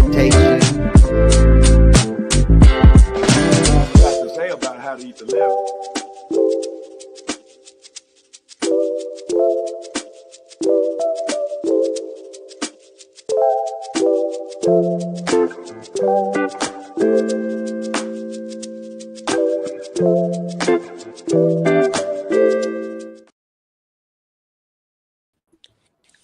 meditation. What I have to say about how to eat the liver.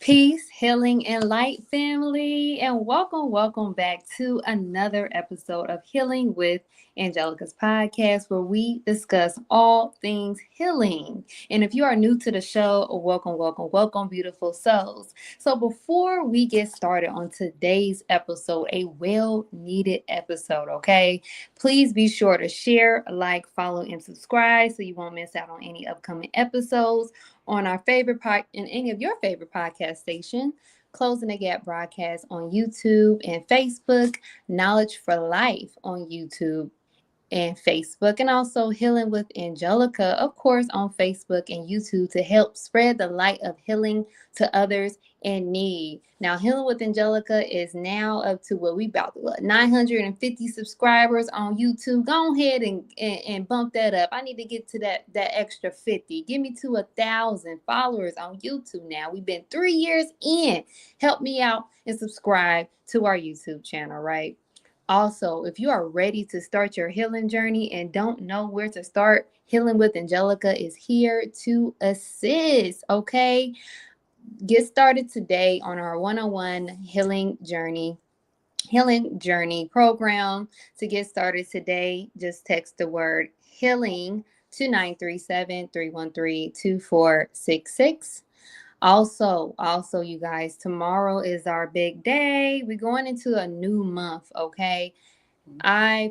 Peace, healing, and light, family, and welcome back to another episode of Healing with Angelica's podcast, where we discuss all things healing. And if you are new to the show, welcome, beautiful souls. So before we get started on today's episode, a well-needed episode, okay? Please be sure to share, like, follow, and subscribe so you won't miss out on any upcoming episodes on our favorite in any of your favorite podcast station, Closing the Gap broadcast on YouTube and Facebook, Knowledge for Life on YouTube and Facebook, and also Healing with Angelica, of course, on Facebook and YouTube to help spread the light of healing to others in need. Now, Healing with Angelica is now up to 950 subscribers on YouTube. Go ahead and bump that up. I need to get to that extra 50. Give me to 1,000 followers on YouTube now. We've been 3 years in. Help me out and subscribe to our YouTube channel, right? Also, if you are ready to start your healing journey and don't know where to start, Healing with Angelica is here to assist, okay? Get started today on our one-on-one healing journey program. To get started today, just text the word healing to 937-313-2466. Also, you guys, tomorrow is our big day. We're going into a new month, okay?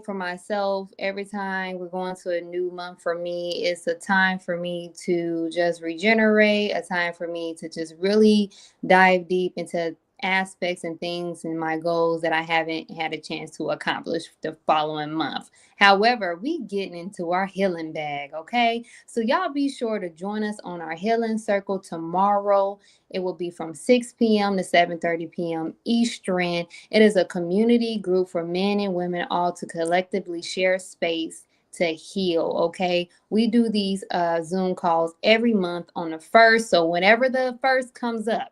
For myself, every time we're going to a new month, for me, it's a time for me to just regenerate, a time for me to just really dive deep into aspects and things and my goals that I haven't had a chance to accomplish the following month. However, we getting into our healing bag, okay? So y'all be sure to join us on our healing circle tomorrow. It will be from 6 p.m. to 7:30 p.m. Eastern. It is a community group for men and women all to collectively share space to heal, okay? We do these Zoom calls every month on the 1st. So whenever the 1st comes up,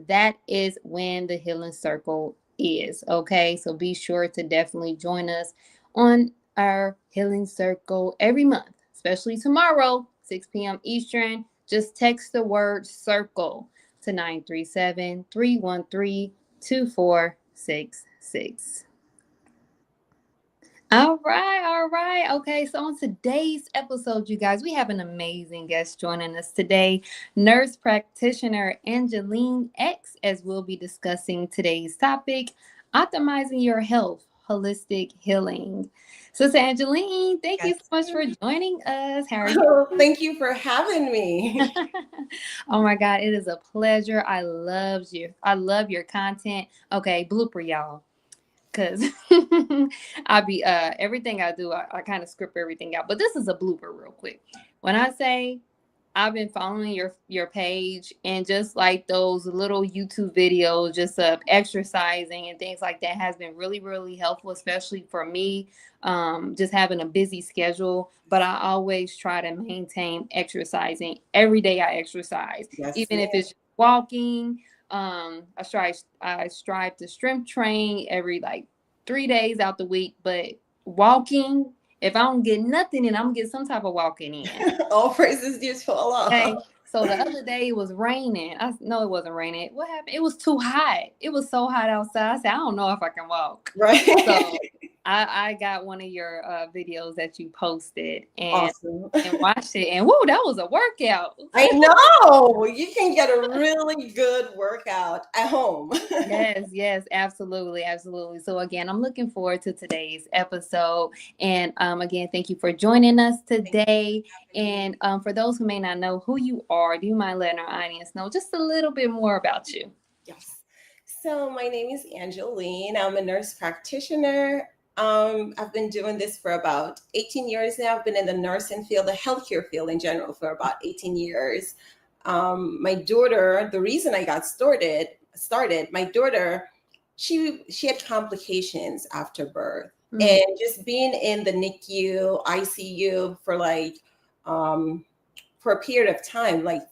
that is when the healing circle is, okay? So be sure to definitely join us on our healing circle every month, especially tomorrow, 6 p.m. Eastern. Just text the word circle to 937-313-2466. All right. Okay, so on today's episode, you guys, we have an amazing guest joining us today, nurse practitioner Angelina X, as we'll be discussing today's topic, optimizing your health, holistic healing. Sister Angelina, thank you so much for joining us. How are you? Thank you for having me. Oh my God, it is a pleasure. I love your content. Okay, blooper, y'all. Because everything I do, I kind of script everything out. But this is a blooper real quick. When I say I've been following your page, and just like those little YouTube videos, just of exercising and things like that has been really, really helpful, especially for me, just having a busy schedule. But I always try to maintain exercising. Every day I exercise, even if it's walking. I strive to strength train every 3 days out the week, but walking, if I don't get nothing in, I'm gonna get some type of walking in. All praises due to Allah. Okay. So the other day it was raining. No, it wasn't raining. What happened? It was too hot. It was so hot outside. I said, I don't know if I can walk. Right. So I got one of your videos that you posted and watched it, and woo, that was a workout. I know. You can get a really good workout at home. Yes, absolutely. So again, I'm looking forward to today's episode. And again, thank you for joining us today. And for those who may not know who you are, do you mind letting our audience know just a little bit more about you? Yes. So my name is Angelina. I'm a nurse practitioner. I've been doing this for about 18 years now. I've been in the nursing field, the healthcare field in general, for about 18 years. My daughter, the reason I got started, my daughter she had complications after birth. Mm. And just being in the NICU, ICU for for a period of time, like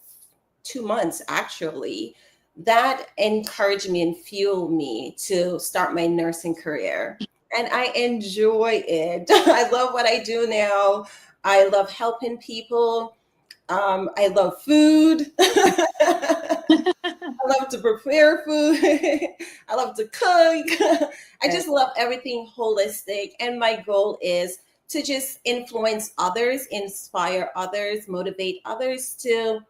2 months actually, that encouraged me and fueled me to start my nursing career. And I enjoy it. I love what I do now. I love helping people. I love food. I love to prepare food. I love to cook. I just love everything holistic. And my goal is to just influence others, inspire others, motivate others to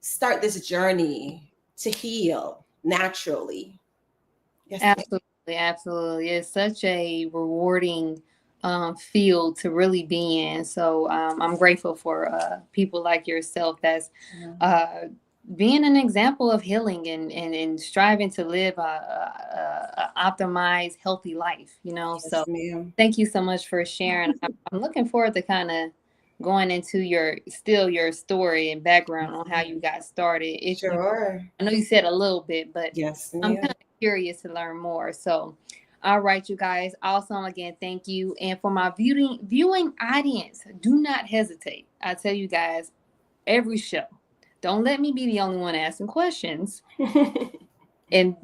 start this journey to heal naturally. Yes, ma'am. Absolutely, absolutely. It's such a rewarding field to really be in. So I'm grateful for people like yourself that's uh, being an example of healing and striving to live a optimized, healthy life. So Yes, ma'am. thank you so much for sharing. I'm looking forward to kind of going into your story and background on how you got started. If you, Sure. I know you said a little bit, but Yes, I'm ma'am. kind of curious to learn more. So, all right, you guys. Awesome. Again, thank you. And for my viewing audience, do not hesitate. I tell you guys every show. Don't let me be the only one asking questions. And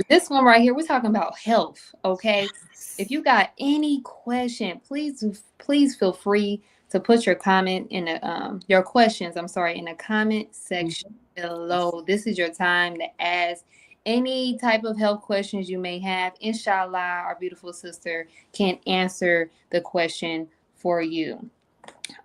this one right here, we're talking about health. Okay. If you got any question, please feel free to put your comment in the your questions. I'm sorry, in the comment section below. This is your time to ask any type of health questions you may have. Inshallah, our beautiful sister can answer the question for you.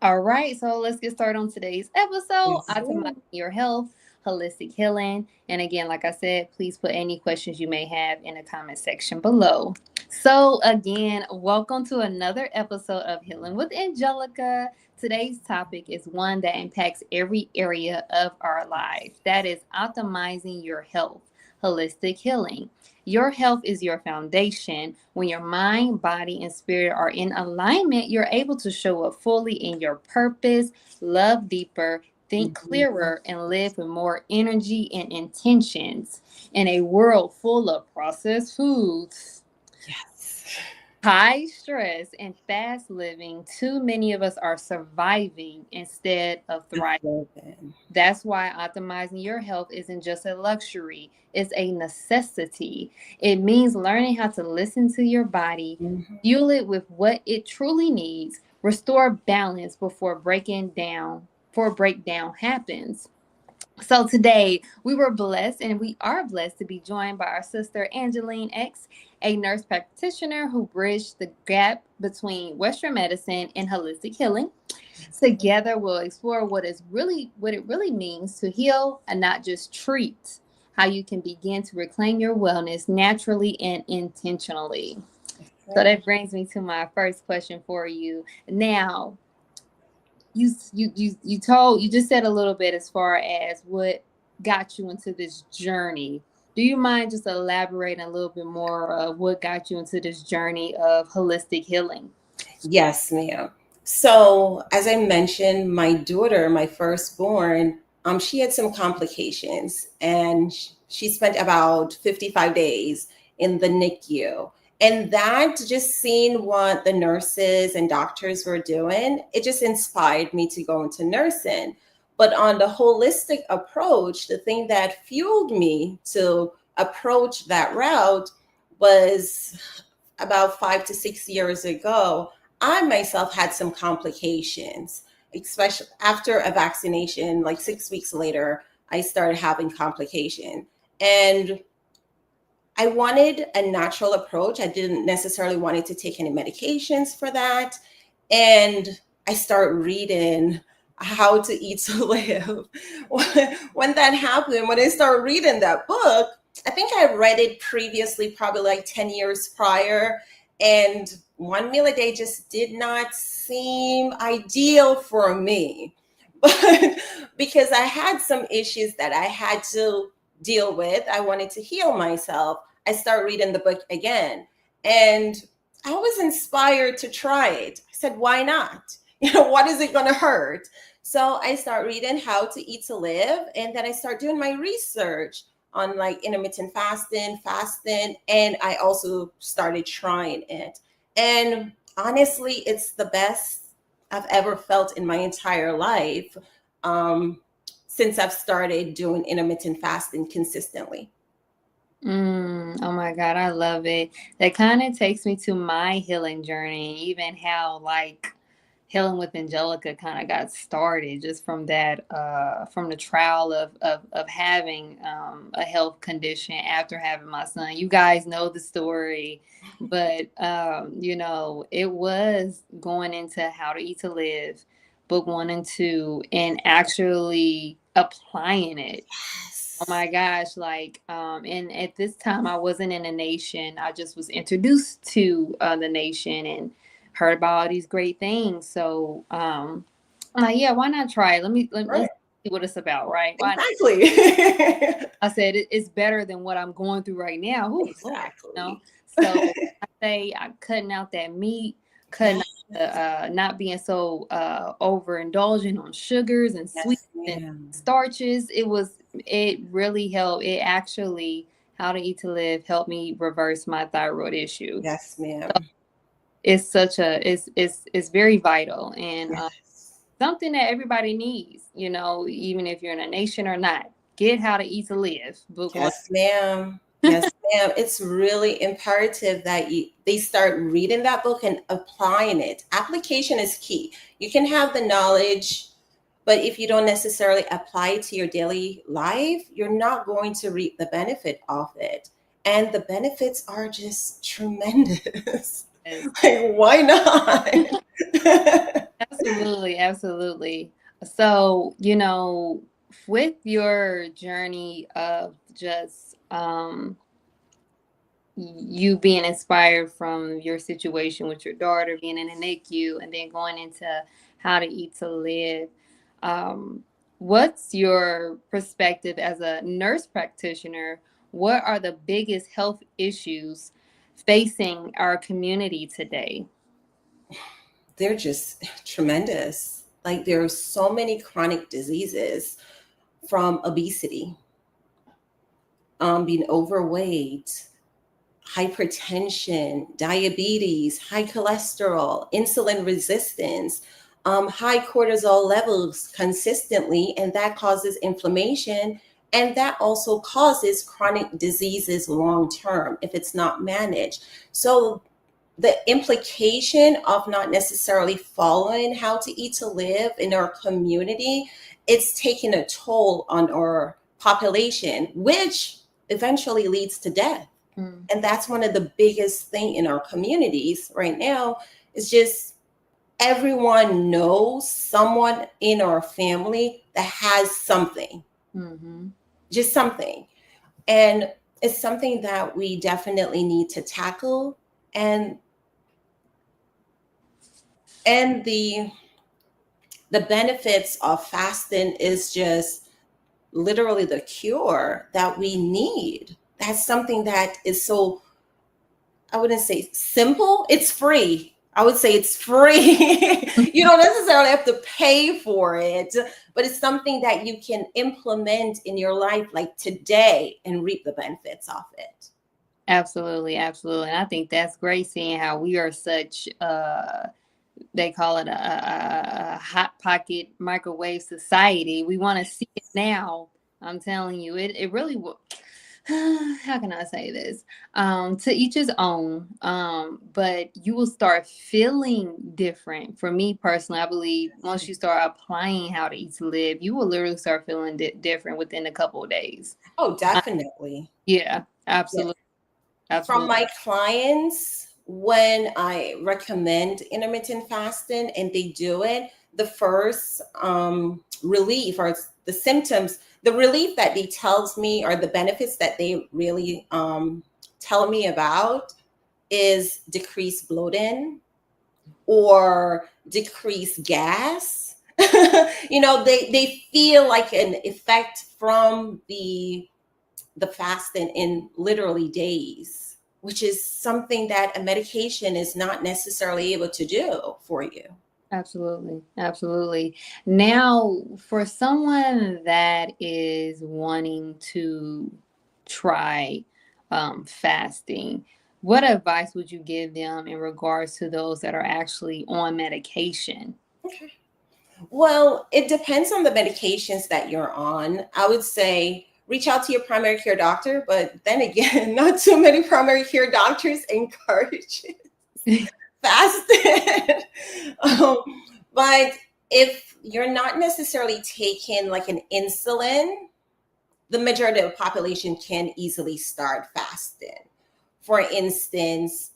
All right, so let's get started on today's episode, Yes, optimizing ma'am. your health, holistic healing. And again, like I said, please put any questions you may have in the comment section below. So again, welcome to another episode of Healing with Angelica. Today's topic is one that impacts every area of our life. That is optimizing your health, holistic healing. Your health is your foundation. When your mind, body, and spirit are in alignment, you're able to show up fully in your purpose, love deeper, think Mhm. clearer, and live with more energy and intentions. In a world full of processed foods, Yes. high stress, and fast living, too many of us are surviving instead of That's thriving. so good. That's why optimizing your health isn't just a luxury, it's a necessity. It means learning how to listen to your body, Mhm. fuel it with what it truly needs, restore balance before breakdown happens. So today we were blessed and we are blessed to be joined by our sister Angelina X, a nurse practitioner who bridged the gap between Western medicine and holistic healing. Together, we'll explore what it really means to heal and not just treat. How you can begin to reclaim your wellness naturally and intentionally. So Right. that brings me to my first question for you. Now, you just said a little bit as far as what got you into this journey. Do you mind just elaborating a little bit more of what got you into this journey of holistic healing? Yes, ma'am. So, as I mentioned, my daughter, my firstborn, she had some complications, and she spent about 55 days in the NICU. And that, just seeing what the nurses and doctors were doing, it just inspired me to go into nursing. But on the holistic approach, the thing that fueled me to approach that route was about 5 to 6 years ago. I myself had some complications, especially after a vaccination. Like 6 weeks later, I started having complication. And I wanted a natural approach. I didn't necessarily wanted to take any medications for that. And I start reading How to Eat to Live. When that happened, when I started reading that book, I think I read it previously, probably like 10 years prior. And one meal a day just did not seem ideal for me. But because I had some issues that I had to deal with, I wanted to heal myself. I started reading the book again. And I was inspired to try it. I said, why not? What is it going to hurt? So I start reading How to Eat to Live, and then I start doing my research on like intermittent fasting, and I also started trying it. And honestly, it's the best I've ever felt in my entire life, since I've started doing intermittent fasting consistently. Oh my God, I love it. That kind of takes me to my healing journey, even how like Healing with Angelica kind of got started just from that, from the trial of having a health condition after having my son. You guys know the story, but you know, it was going into How to Eat to Live, book 1 and 2, and actually applying it. Oh Yes. my gosh, like and at this time I wasn't in the nation. I just was introduced to the nation and heard about all these great things. So I'm like, yeah, why not try it? Right. Let's see what it's about, right? Why not? Exactly. I said it's better than what I'm going through right now. Oh Lord, you know. Exactly. So I say I'm cutting out that meat, cutting Yes. out not being so overindulgent on sugars and sweets Yes, and ma'am. starches. It really helped. It actually, How to Eat to Live helped me reverse my thyroid issue. Yes, ma'am. It's such a it's very vital, and Yes. something that everybody needs, you know, even if you're in a nation or not. Get How to Eat to Live, book one. Yes, ma'am. Yes, ma'am. It's really imperative that they start reading that book and applying it. Application is key. You can have the knowledge, but if you don't necessarily apply it to your daily life, you're not going to reap the benefit of it. And the benefits are just tremendous. Yes. Like, why not? Absolutely, absolutely. So, you know, with your journey of just you being inspired from your situation with your daughter being in a NICU and then going into How to Eat to Live, um, what's your perspective as a nurse practitioner? What are the biggest health issues facing our community today? They're just tremendous. Like, there are so many chronic diseases, from obesity, being overweight, hypertension, diabetes, high cholesterol, insulin resistance, high cortisol levels consistently, and that causes inflammation. And that also causes chronic diseases long term if it's not managed. So the implication of not necessarily following How to Eat to Live in our community, it's taking a toll on our population, which eventually leads to death. Mm. And that's one of the biggest thing in our communities right now, is just everyone knows someone in our family that has something, Mm-hmm. just something. And it's something that we definitely need to tackle. And the benefits of fasting is just literally the cure that we need. That's something that is so, I wouldn't say simple, it's free. I would say it's free. You don't necessarily have to pay for it, but it's something that you can implement in your life like today and reap the benefits of it. Absolutely, absolutely. And I think that's great seeing how we are such they call it a hot pocket microwave society. We want to see it now. I'm telling you, it really will. How can I say this? To each his own. But you will start feeling different. For me personally, I believe once you start applying How to Eat to Live, you will literally start feeling different within a couple of days. Oh, Uh, definitely. yeah, Yeah. absolutely, From absolutely. my clients, when I recommend intermittent fasting and they do it, the first relief or the symptoms, the relief that they tells me, or the benefits that they really tell me about, is decreased bloating or decreased gas. They feel like an effect from the fasting in literally days, which is something that a medication is not necessarily able to do for you. Absolutely. Absolutely. Now, for someone that is wanting to try fasting, what advice would you give them in regards to those that are actually on medication? Okay. Well, it depends on the medications that you're on. I would say reach out to your primary care doctor, but then again, not too many primary care doctors encourage fasting. um, but if you're not necessarily taking like an insulin, the majority of the population can easily start fasting. For instance,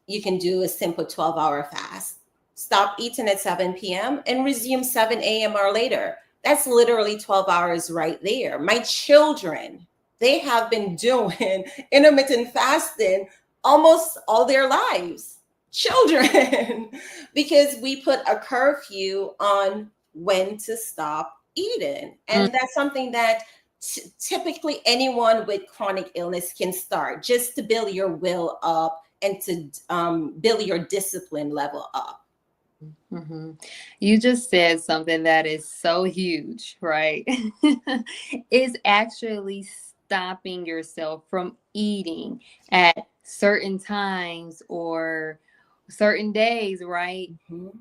you can do a simple 12-hour fast. Stop eating at 7 p.m. and resume 7 a.m. or later. That's literally 12 hours right there. My children, they have been doing intermittent fasting almost all their lives. Children, because we put a curfew on when to stop eating. And that's something that typically anyone with chronic illness can start, just to build your will up and to build your discipline level up. Mm-hmm. You just said something that is so huge, right? It's actually stopping yourself from eating at certain times or certain days, right? Mm-hmm.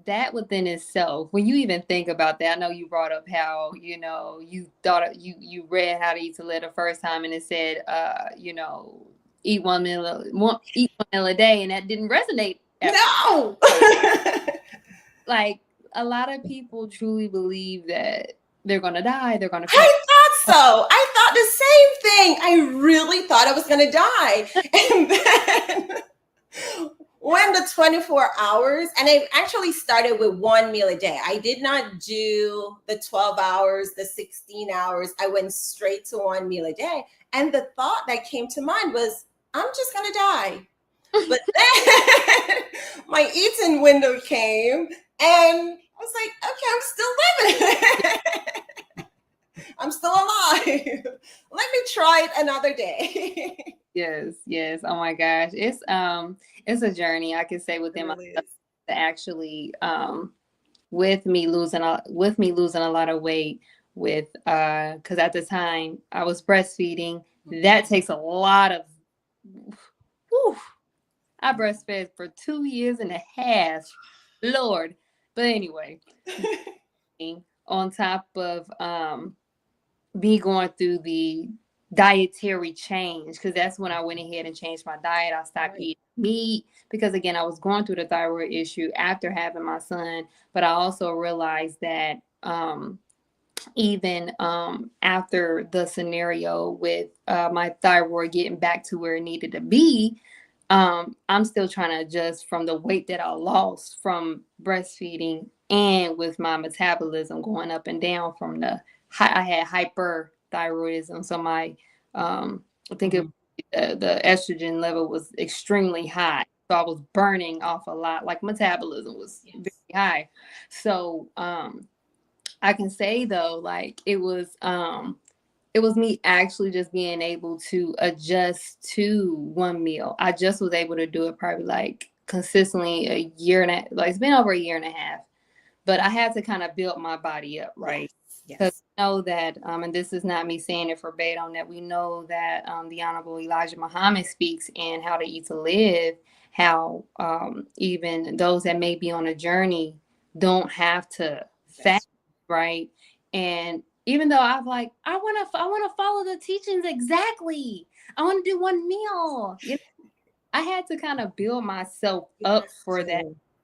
That within itself, when you even think about that, I know you brought up how, you know, you thought you read How to Eat to Live the first time and it said, you know, eat one meal a day, and that didn't resonate at No. like a lot of people truly believe that they're gonna die, they're gonna I thought so. I thought the same thing. I really thought I was going to die. And then when the 24 hours, and I actually started with one meal a day. I did not do the 12 hours, the 16 hours. I went straight to one meal a day. And the thought that came to mind was, I'm just going to die. But then my eating window came and I was like, okay, I'm still living. I'm still alive. Let me try it another day. Yes. Oh my gosh. It's a journey, I can say, within It really myself is. to actually with me losing a lot of weight with because at the time I was breastfeeding. That takes a lot of whew, I breastfed for 2 years and a half. Lord. But anyway, on top of me going through the dietary change, because that's when I went ahead and changed my diet. I stopped eating meat because, again, I was going through the thyroid issue after having my son. But I also realized that even after the scenario with my thyroid getting back to where it needed to be, I'm still trying to adjust from the weight that I lost from breastfeeding and with my metabolism going up and down from I had hyperthyroidism. So my, I think the estrogen level was extremely high. So I was burning off a lot, like metabolism was very high. So, I can say though, like it was me actually just being able to adjust to one meal. I just was able to do it probably like consistently a year and a, like it's been over a year and a half. But I had to kind of build my body up, right? Because Yes. we know that, and this is not me saying it verbatim, that we know that the Honorable Elijah Muhammad speaks in How to Eat to Live, how even those that may be on a journey don't have to fast, right? And even though I want to follow the teachings exactly. I want to do one meal. You know, I had to kind of build myself up for that.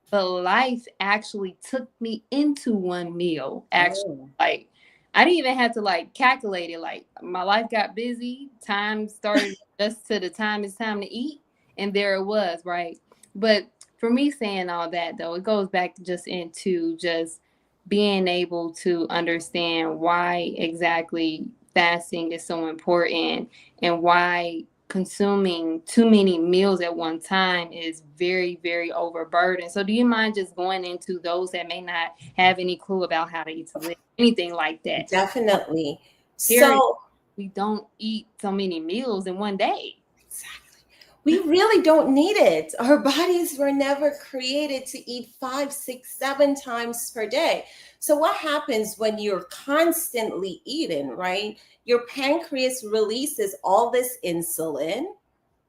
But life actually took me into one meal. Actually, like I didn't even have to like calculate it. Like my life got busy. Time started just to the time it's time to eat, and there it was, right? But for me saying all that though, it goes back just into just being able to understand why exactly fasting is so important and why consuming too many meals at one time is very, very overburdened. So do you mind just going into those that may not have any clue about how to eat to live, anything like that? Definitely. Here So we don't eat so many meals in one day. exactly. We really don't need it. Our bodies were never created to eat 5, 6, 7 times per day. So what happens when you're constantly eating, right? Your pancreas releases all this insulin,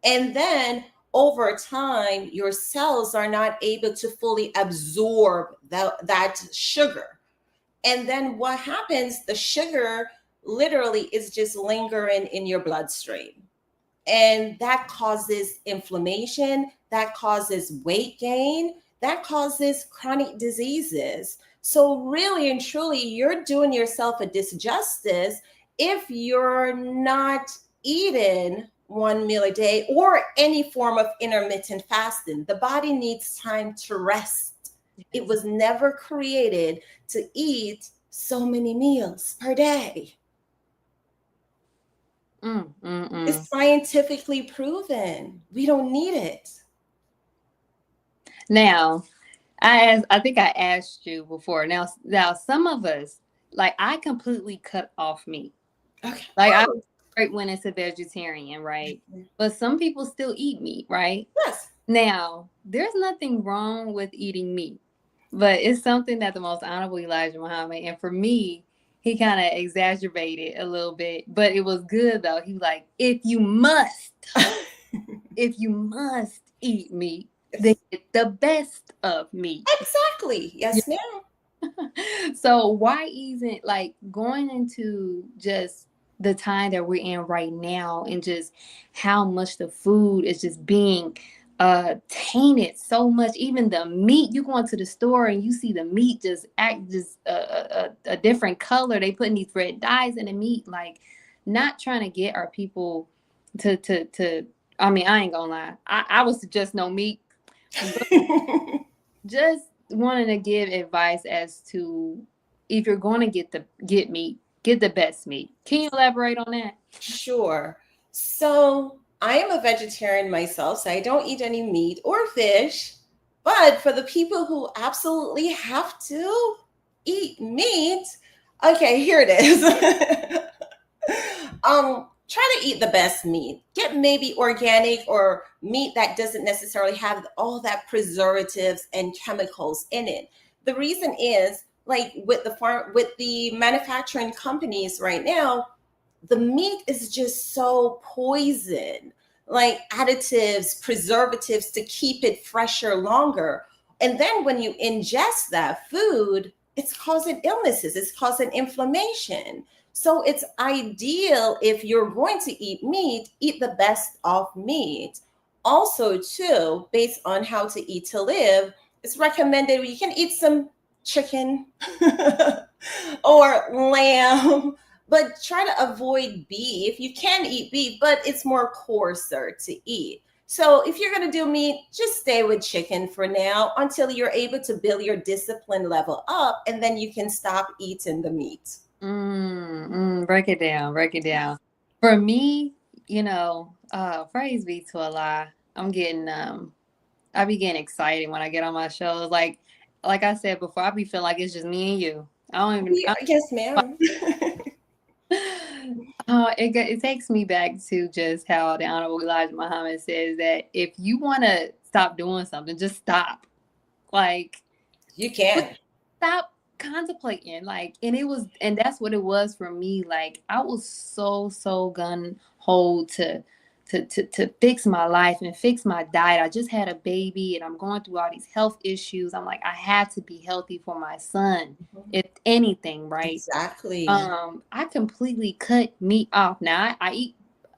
and then over time, your cells are not able to fully absorb that sugar. And then what happens? The sugar literally is just lingering in your bloodstream. And that causes inflammation, that causes weight gain, that causes chronic diseases. So, really and truly, you're doing yourself a disjustice if you're not eating one meal a day or any form of intermittent fasting. The body needs time to rest. It was never created to eat so many meals per day. It's scientifically proven. We don't need it. Now, I think I asked you before. Now, some of us, like, I completely cut off meat. Okay. Like, I straight went into vegetarian, right? But some people still eat meat, right? Yes. Now, there's nothing wrong with eating meat, but it's something that the most honorable Elijah Muhammad, and for me, he kind of exacerbated a little bit, but it was good though. He was like, if you must eat meat, then get the best of meat. Exactly. Yes, ma'am. So why isn't, like, going into just the time that we're in right now and just how much the food is just being tainted so much. Even the meat, you go into the store and you see the meat just act just a different color. They putting these red dyes in the meat, like, not trying to get our people to I mean, I ain't gonna lie, I was just no meat, just wanting to give advice as to, if you're going to get meat, get the best meat. Can you elaborate on that? Sure. So I am a vegetarian myself, so I don't eat any meat or fish. But for the people who absolutely have to eat meat, okay, here it is. Try to eat the best meat. Get maybe organic or meat that doesn't necessarily have all that preservatives and chemicals in it. The reason is, like, with the manufacturing companies right now, the meat is just so poison, like additives, preservatives to keep it fresher longer. And then when you ingest that food, it's causing illnesses, it's causing inflammation. So it's ideal, if you're going to eat meat, eat the best of meat. Also, too, based on how to eat to live, it's recommended you can eat some chicken or lamb, but try to avoid beef. You can eat beef, but it's more coarser to eat. So if you're going to do meat, just stay with chicken for now until you're able to build your discipline level up, and then you can stop eating the meat. Break it down. Break it down. For me, praise be to Allah. I'm getting I be getting excited when I get on my shows. Like I said before, I be feeling like it's just me and you. I don't even. Yes, ma'am. It takes me back to just how the Honorable Elijah Muhammad says that if you want to stop doing something, just stop. Like, you can stop contemplating, like, and that's what it was for me. Like, I was so gun ho to fix my life and fix my diet. I just had a baby and I'm going through all these health issues. I'm like, I have to be healthy for my son, if anything, right? Exactly. I completely cut meat off. Now I eat,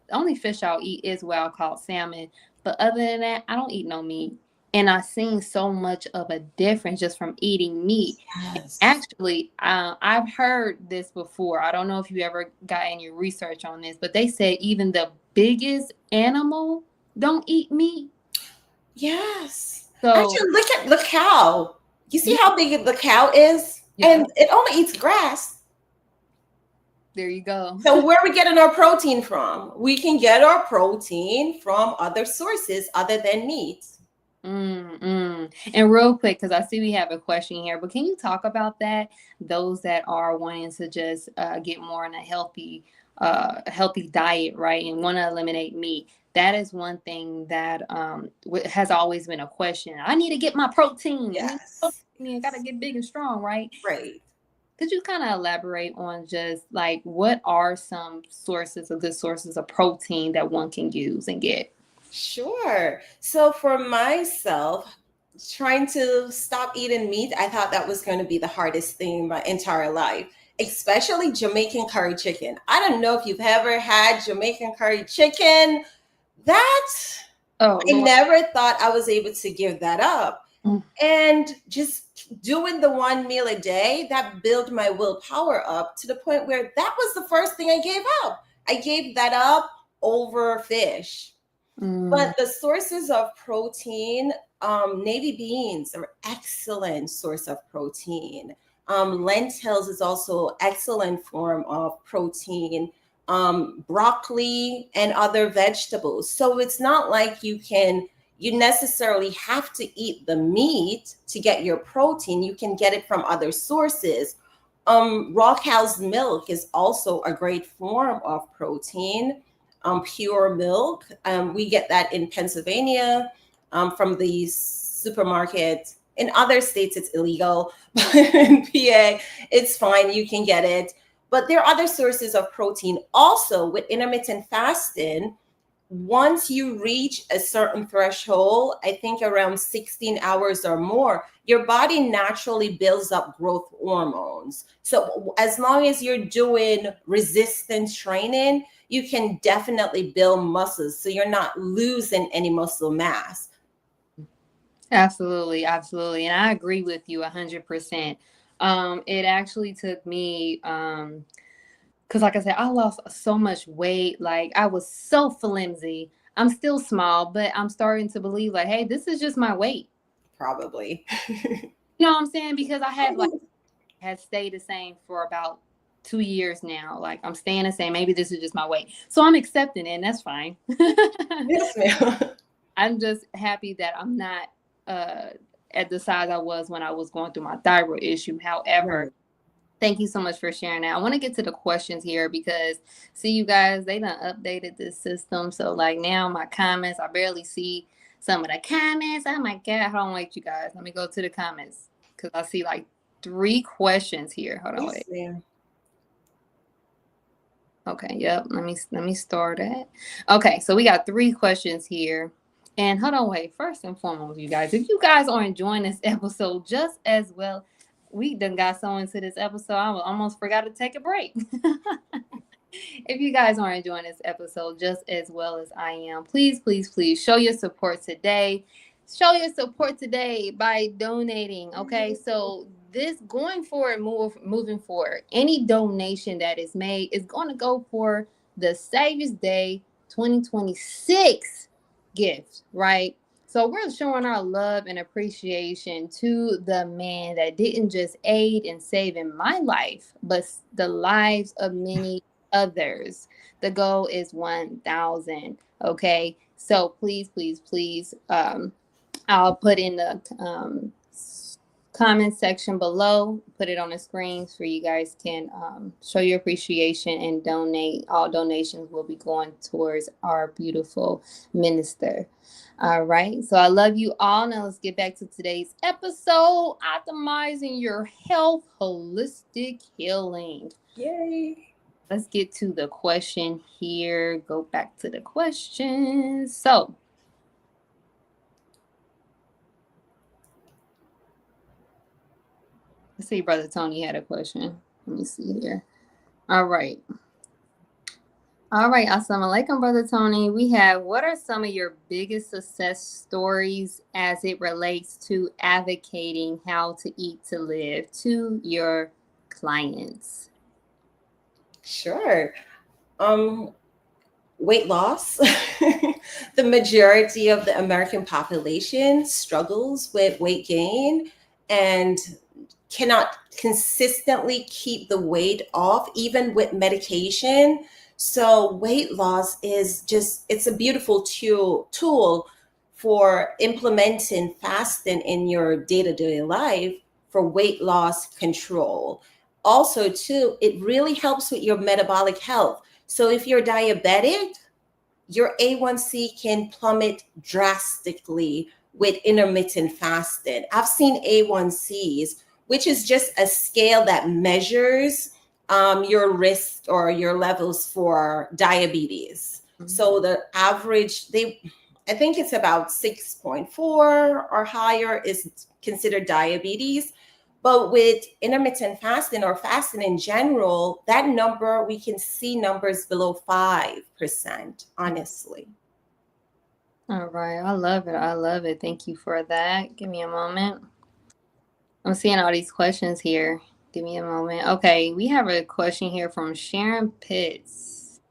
the only fish I'll eat is wild caught salmon, but other than that, I don't eat no meat. And I've seen so much of a difference just from eating meat. Yes. Actually, I've heard this before. I don't know if you ever got any research on this, but they said even the biggest animal don't eat meat. Yes. So actually, look at the cow. You see how big the cow is? Yeah. And it only eats grass. There you go. So where are we getting our protein from? We can get our protein from other sources other than meat. And real quick, because I see we have a question here, but can you talk about that? Those that are wanting to just get more in a healthy a healthy diet, right, and want to eliminate meat, that is one thing that has always been a question. I need to get my protein. Yes. I got to get big and strong, right? Right. Could you kind of elaborate on just like what are some sources of good sources of protein that one can use and get? Sure. So for myself, trying to stop eating meat, I thought that was going to be the hardest thing my entire life, especially Jamaican curry chicken. I don't know if you've ever had Jamaican curry chicken. That Oh, I Lord. never thought I was able to give that up. Mm. And just doing the one meal a day, that built my willpower up to the point where that was the first thing I gave up. I gave that up over fish. Mm. But the sources of protein, navy beans are excellent source of protein. Lentils is also excellent form of protein. Broccoli and other vegetables. So it's not like you necessarily have to eat the meat to get your protein. You can get it from other sources. Raw cow's milk is also a great form of protein. Pure milk. We get that in Pennsylvania from the supermarket. In other states, it's illegal, but in PA, it's fine. You can get it. But there are other sources of protein. Also, with intermittent fasting, once you reach a certain threshold, I think around 16 hours or more, your body naturally builds up growth hormones. So as long as you're doing resistance training, you can definitely build muscles. So you're not losing any muscle mass. Absolutely, absolutely. And I agree with you 100%. It actually took me, because like I said, I lost so much weight. Like I was so flimsy. I'm still small, but I'm starting to believe like, hey, this is just my weight. Probably. You know what I'm saying? Because I have like has stayed the same for about 2 years now. Like I'm staying the same. Maybe this is just my weight. So I'm accepting it, and that's fine. Yes, ma'am. I'm just happy that I'm not at the size I was when I was going through my thyroid issue. However, Right. thank you so much for sharing that. I want to get to the questions here because see you guys, they done updated this system. So like now my comments, I barely see some of the comments. Oh my God. Hold on, wait, you guys. Let me go to the comments because I see like 3 questions here. Hold on, Yes, wait. ma'am. Okay, yep. Let me start it. Okay, so we got 3 questions here. And hold on, wait. First and foremost, you guys, if you guys are enjoying this episode just as well, we done got so into this episode, I almost forgot to take a break. If you guys are enjoying this episode just as well as I am, please, please, please show your support today. Show your support today by donating. Okay, so this going forward, moving forward, any donation that is made is going to go for the Savior's Day 2026 gift, right? So we're showing our love and appreciation to the man that didn't just aid in saving my life, but the lives of many others. The goal is 1,000. Okay. So please, please, please, I'll put in the comment section below, put it on the screens for you guys can show your appreciation and donate. All donations will be going towards our beautiful minister. All right. So I love you all. Now let's get back to today's episode, optimizing your health, holistic healing. Yay. Let's get to the question here. Go back to the questions. So, let's see, Brother Tony had a question. Let me see here. All right. All right. Assalamu alaikum, Brother Tony. We have what are some of your biggest success stories as it relates to advocating how to eat to live to your clients? Sure. Weight loss. The majority of the American population struggles with weight gain and cannot consistently keep the weight off, even with medication. So weight loss is just, it's a beautiful tool for implementing fasting in your day-to-day life for weight loss control. Also, too, it really helps with your metabolic health. So if you're diabetic, your A1C can plummet drastically with intermittent fasting. I've seen A1Cs, which is just a scale that measures your risk or your levels for diabetes. So the average, I think it's about 6.4 or higher is considered diabetes. But with intermittent fasting or fasting in general, that number, we can see numbers below 5%, honestly. All right. I love it. I love it. Thank you for that. Give me a moment. I'm seeing all these questions here. Give me a moment. Okay. We have a question here from Sharon Pitts.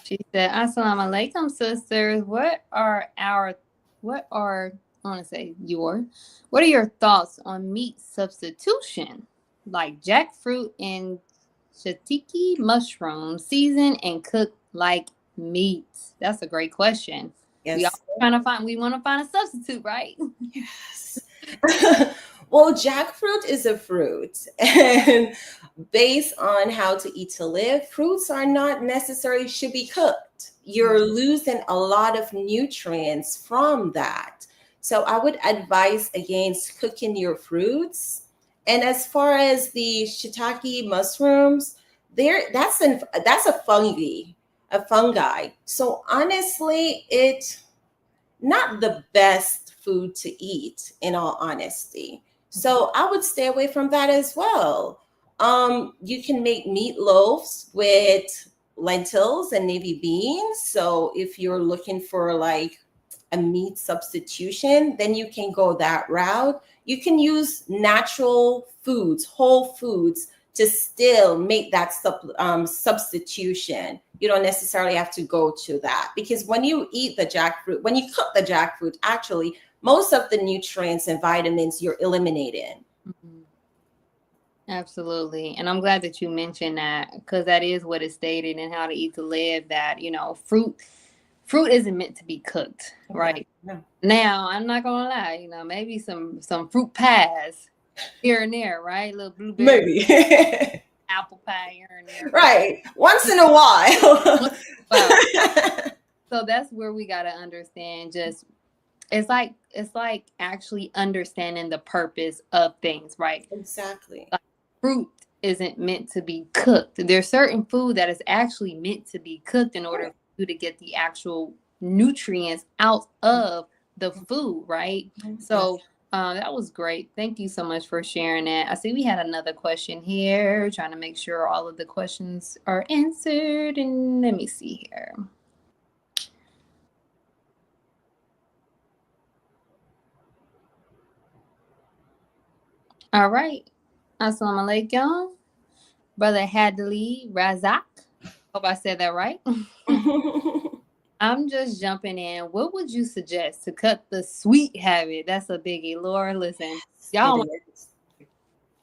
She said, Assalamu alaikum, sisters. What are your thoughts on meat substitution? Like jackfruit and shiitake mushroom, season and cook like meat? That's a great question. Yes. We want to find a substitute, right? Yes. Well, jackfruit is a fruit, and based on how to eat to live, fruits are not necessarily should be cooked. You're losing a lot of nutrients from that. So I would advise against cooking your fruits. And as far as the shiitake mushrooms, that's a fungi. So honestly, it's not the best food to eat, in all honesty. So I would stay away from that as well. You can make meatloaves with lentils and navy beans. So if you're looking for like a meat substitution, then you can go that route. You can use natural foods, whole foods, to still make that substitution. You don't necessarily have to go to that, because when you eat the jackfruit, when you cook the jackfruit, actually, most of the nutrients and vitamins you're eliminating. Absolutely. And I'm glad that you mentioned that, because that is what is stated in How to Eat to Live, that, fruit isn't meant to be cooked, right? Yeah. Now, I'm not going to lie, maybe some fruit pies here and there, right? Little blueberry, Maybe. apple pie here and there. Right. Once in a while. So that's where we got to understand, it's like actually understanding the purpose of things, right? Exactly. Like, fruit isn't meant to be cooked. There's certain food that is actually meant to be cooked in order for you to get the actual nutrients out of the food, right? So that was great. Thank you so much for sharing that. I see we had another question here, trying to make sure all of the questions are answered. And let me see here. All right. Assalamu alaikum. Brother Hadley Razak. Hope I said that right. I'm just jumping in. What would you suggest to cut the sweet habit? That's a biggie. Lord, listen. Y'all.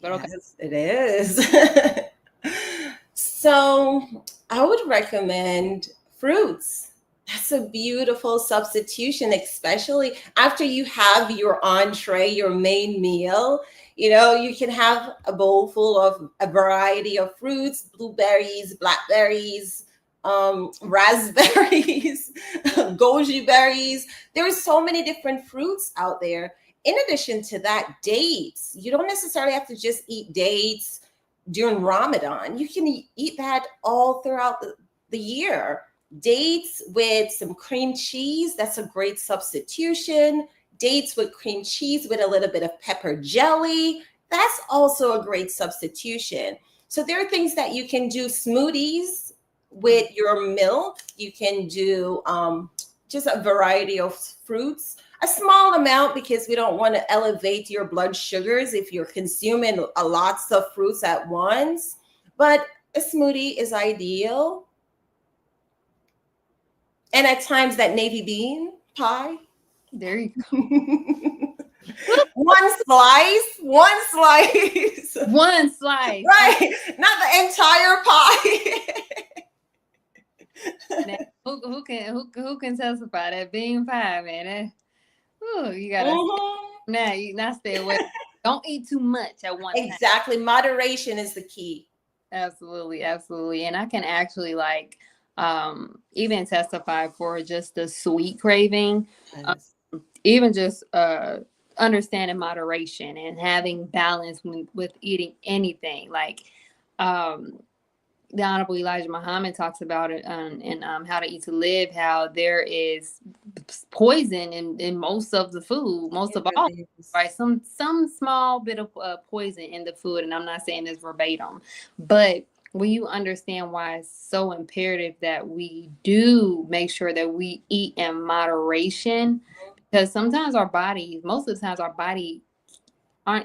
But okay. Yes, it is. So I would recommend fruits. That's a beautiful substitution, especially after you have your entree, your main meal. You can have a bowl full of a variety of fruits, blueberries, blackberries, raspberries, goji berries. There's so many different fruits out there. In addition to that, dates. You don't necessarily have to just eat dates during Ramadan. You can eat that all throughout the year. Dates with some cream cheese, that's a great substitution. Dates with cream cheese with a little bit of pepper jelly, that's also a great substitution. So there are things that you can do. Smoothies with your milk. You can do just a variety of fruits, a small amount, because we don't want to elevate your blood sugars if you're consuming lots of fruits at once. But a smoothie is ideal. And at times that navy bean pie. There you go. One slice. One slice. Right. Not the entire pie. Now, who can testify that bean pie, man? You gotta now stay away. Don't eat too much at one time. Exactly. Moderation is the key. Absolutely, absolutely. And I can actually like even testify for just the sweet craving, Yes. even just understanding moderation and having balance with eating anything. Like um the Honorable Elijah Muhammad talks about it in How to Eat to Live, how there is poison in most of the food, most It of all, really is. right? Some small bit of poison in the food, and I'm not saying this verbatim, but when you understand why it's so imperative that we do make sure that we eat in moderation, because sometimes our body, most of the times, our body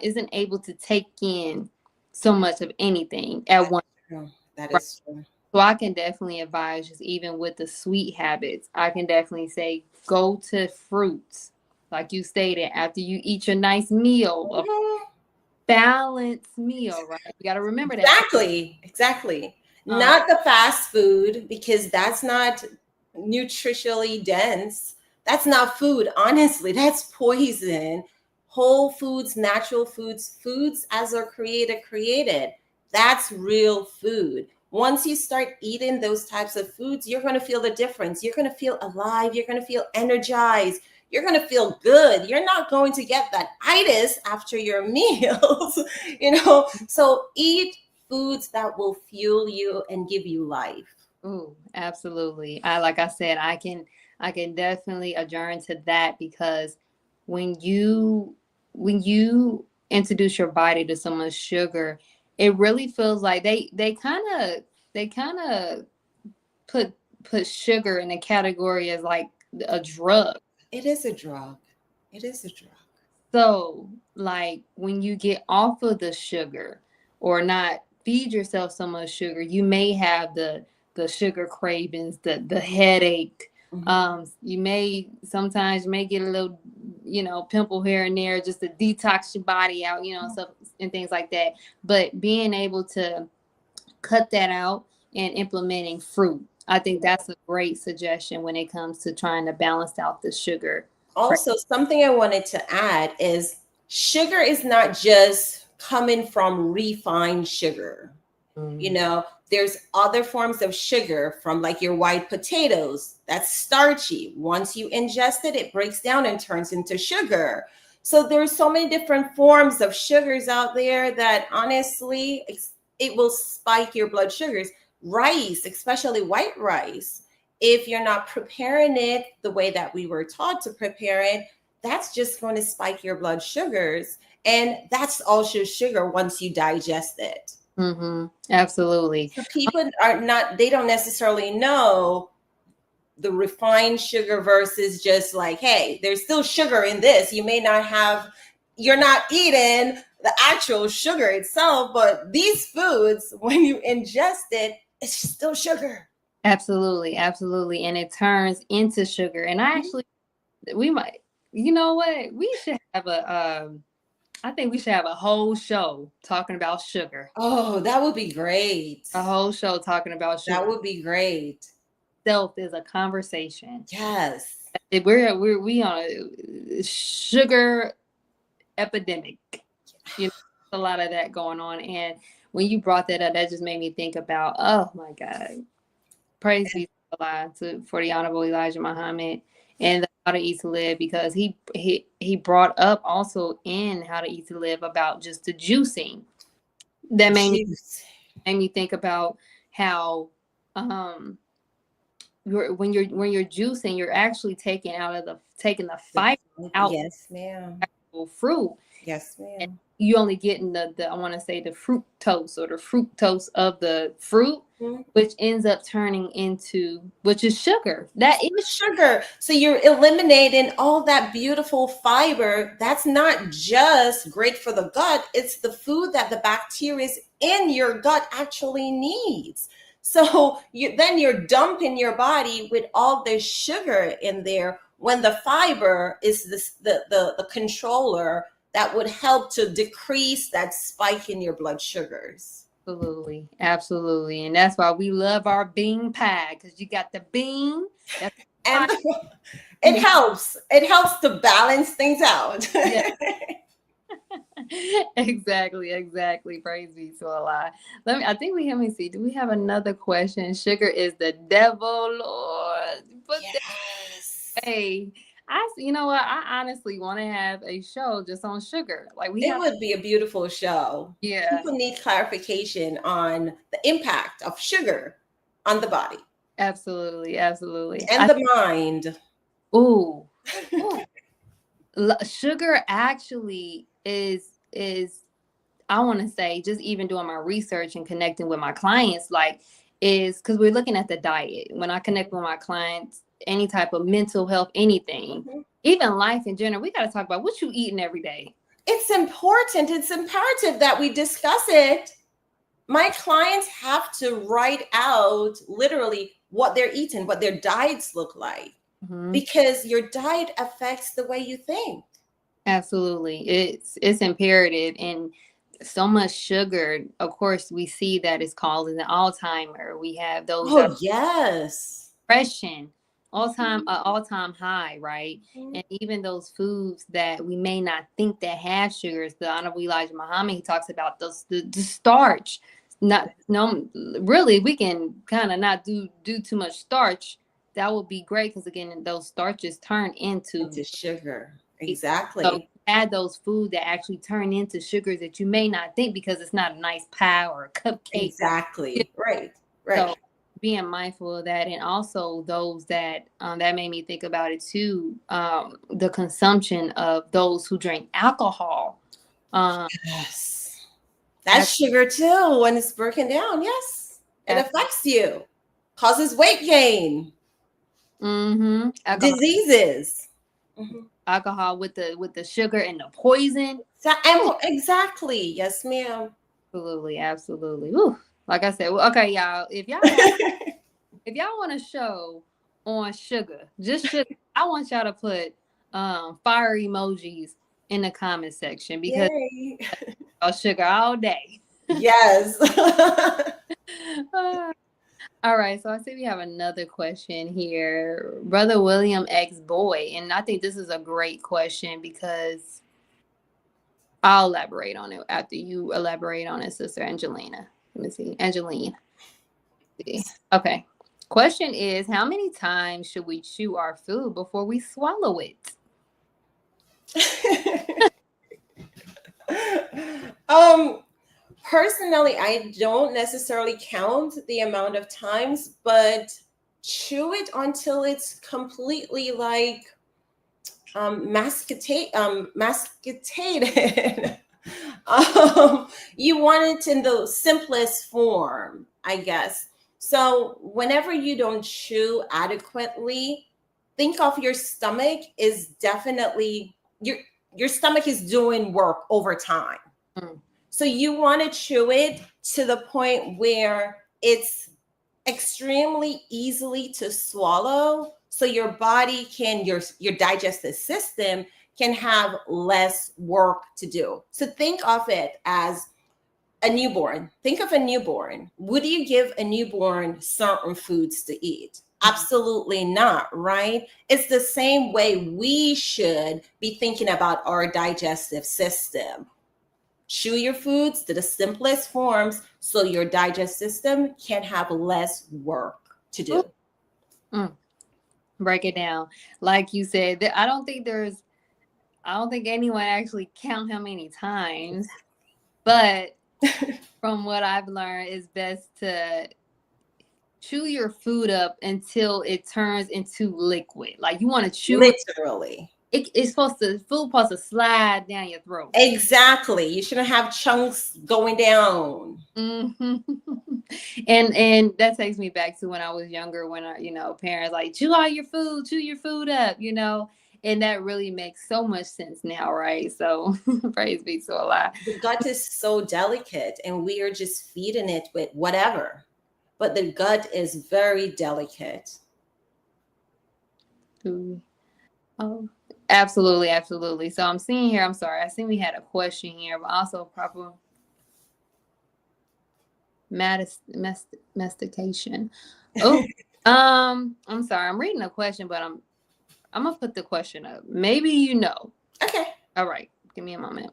isn't able to take in so much of anything at That's once. true. That Right. is true. So I can definitely advise, just even with the sweet habits, I can definitely say go to fruits. Like you stated, after you eat your nice meal, a Mhm. balanced meal, right? You got to remember that too. Exactly. Exactly. Um, Not the fast food, because that's not nutritionally dense. That's not food. Honestly, that's poison. Whole foods, natural foods, foods as are created. That's real food. Once you start eating those types of foods, you're going to feel the difference. You're going to feel alive. You're going to feel energized. You're going to feel good. You're not going to get that itis after your meals, So eat foods that will fuel you and give you life. ooh, absolutely. Like I said, I can definitely adjourn to that because when you when you introduce your body to so much sugar, it really feels like they kind of put put sugar in a category as like a drug. It is a drug. It is a drug. So, like when you get off of the sugar or not feed yourself so much sugar, you may have the sugar cravings, the headache. Mhm. You may sometimes you may get a little, pimple here and there just to detox your body out, stuff and things like that. But being able to cut that out and implementing fruit, I think that's a great suggestion when it comes to trying to balance out the sugar. Also, something I wanted to add is sugar is not just coming from refined sugar. Mm, There's other forms of sugar from like your white potatoes. That's starchy. Once you ingest it, it breaks down and turns into sugar. So there's so many different forms of sugars out there that honestly, it will spike your blood sugars. Rice, especially white rice, if you're not preparing it the way that we were taught to prepare it, that's just going to spike your blood sugars. And that's also sugar once you digest it. mm-hmm. Absolutely. So people they don't necessarily know the refined sugar versus just like, hey, there's still sugar in this. You're not eating the actual sugar itself, but these foods, when you ingest it, it's still sugar. Absolutely. Absolutely. And it turns into sugar. And we might, you know what? We should have I think we should have a whole show talking about sugar. Oh, that would be great. A whole show talking about That sugar. would be great. Itself is a conversation. Yes. We on a sugar epidemic. A lot of that going on. And when you brought that up, that just made me think about, oh my God. Praise be to Allah, for the Honorable Elijah Muhammad and the How to Eat to Live, because he brought up also in How to Eat to Live about just the juicing. That Juice. made me think about how when you're juicing, you're actually taking the fiber out Yes, ma'am. of fruit. Yes, And ma'am. you only getting the I want to say the fructose of the fruit, Mhm. which ends up turning into, which is sugar. That is Sugar. So you're eliminating all that beautiful fiber. That's not just great for the gut, it's the food that the bacteria in your gut actually needs. So you're dumping your body with all this sugar in there when the fiber is the controller that would help to decrease that spike in your blood sugars. absolutely, absolutely, and that's why we love our bean pie, because you got the bean. That's And fine. it helps. It helps to balance things out. Yeah, Exactly. Praise be to Allah. Let me see. Do we have another question? Sugar is the devil, Lord. But Yes. hey, you know what? I honestly want to have a show just on sugar. Like we It have, would be a beautiful show. yeah, People need clarification on the impact of sugar on the body absolutely. and the mind. Ooh, ooh. Sugar actually is I want to say, just even doing my research and connecting with my clients, like, is because we're looking at the diet. When I connect with my clients, any type of mental health, anything, Mhm. even life in general, we got to talk about what you eating every day. It's important. It's imperative that we discuss it. My clients have to write out literally what they're eating, what their diets look like, Mm-hmm. because your diet affects the way you think. Absolutely. It's imperative. And so much sugar, of course, we see that it's causing the Alzheimer. We have those that Oh, yes. depression, Mhm. all time high, right? Mhm. And even those foods that we may not think that have sugars, the Honorable Elijah Muhammad, he talks about the starch. Not no, really, we can kind of not do too much starch. That would be great because again, those starches turn into Into sugar. so Exactly. add those food that actually turn into sugars that you may not think because it's not a nice pie or a cupcake. Exactly. Right. So Right. being mindful of that, and also those that that made me think about it too. The consumption of those who drink alcohol. Um, Yes. That's sugar too when it's broken down. Yes. It as, affects you, causes weight gain, alcohol, diseases. Mhm. alcohol with the sugar and the poison. Ooh, Exactly. Yes, ma'am. absolutely. Ooh. Like I said, well, okay, y'all. If y'all want a show on sugar, just sugar, I want y'all to put fire emojis in the comment section because Yay. sugar all day. Yes. All right, so I see we have another question here. Brother William X Boy, and I think this is a great question because I'll elaborate on it after you elaborate on it, Sister Angelina. Let me see. Angelina. See. Okay. Question is, how many times should we chew our food before we swallow it? um Personally, I don't necessarily count the amount of times, but chew it until it's completely like masticated. You want it in the simplest form, I guess. So whenever you don't chew adequately, think of your stomach is definitely your stomach is doing work over time. Mm. So you want to chew it to the point where it's extremely easily to swallow, so your body can your digestive system can have less work to do. So think of it as a newborn. Think of a newborn. Would you give a newborn certain foods to eat? Absolutely not, right? It's the same way we should be thinking about our digestive system. Chew your foods to the simplest forms so your digestive system can have less work to Ooh. do. Mm. Break it down. Like you said, I don't think anyone actually count how many times, but from what I've learned, it's best to chew your food up until it turns into liquid. Like you want to chew it. Literally. It's supposed to slide down your throat. Exactly. You shouldn't have chunks going down. Hmm And that takes me back to when I was younger, when parents like chew your food up, and that really makes so much sense now, right? So praise be to Allah. The gut is so delicate and we are just feeding it with whatever. But the gut is very delicate. Ooh. Oh, absolutely. So I'm seeing here. I'm sorry. I see we had a question here, but also proper mastication. Oh, I'm sorry. I'm reading a question, but I'm gonna put the question up. Maybe you know. Okay. All right. Give me a moment.